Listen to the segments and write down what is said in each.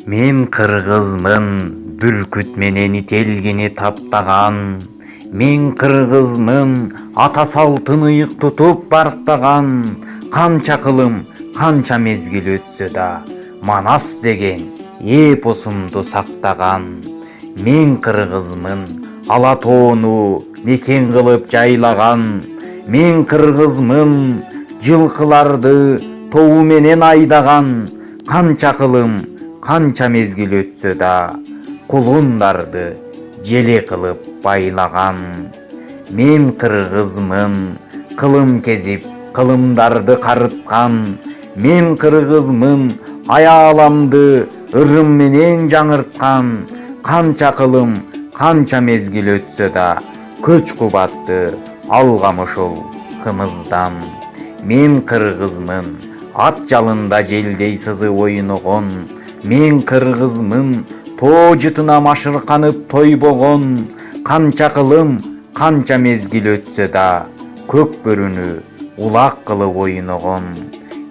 Мен кыргызмын, бүркүт менен ителгени таптаган. Мен кыргызмын, ата салтын ыйык тутуп барктаган. Канча кылым, канча мезгил өтсө да, Манас деген эпосумду сактаган. Мен кыргызмын, ала тоону мекен кылып жайлаган. Мен кыргызмын, жылкыларды тобу менен айдаган. Канча кылым, канча мезгил өтсө да, кулундарды желе кылып байлаган. Мен кыргызмын, кылым кезип, кылымдарды карыткан. Мен кыргызмын, аяламды ырым менен жаңырткан. Канча кылым, канча мезгил өтсө да, көч кубатты алгам ошол кымыздан. Мен кыргызмын, ат жалында желдей сызып ойногон. Мен кыргызмын, тоо жытына машырканып тойбогон. Канча кылым, канча мезгил өтсө да, көк бөрүнү улак кылып ойногон.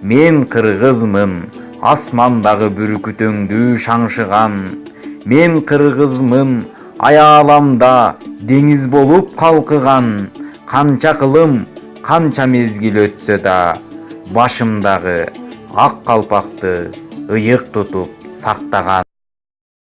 Мен кыргызмын, асмандагы бүркүтөңдү шаңшыган. Мен кыргызмын, аяламда деңиз болуп калкыган. Канча кылым, канча мезгил өтсө да, башымдагы ак калпакты ыйык тутуп сактаган.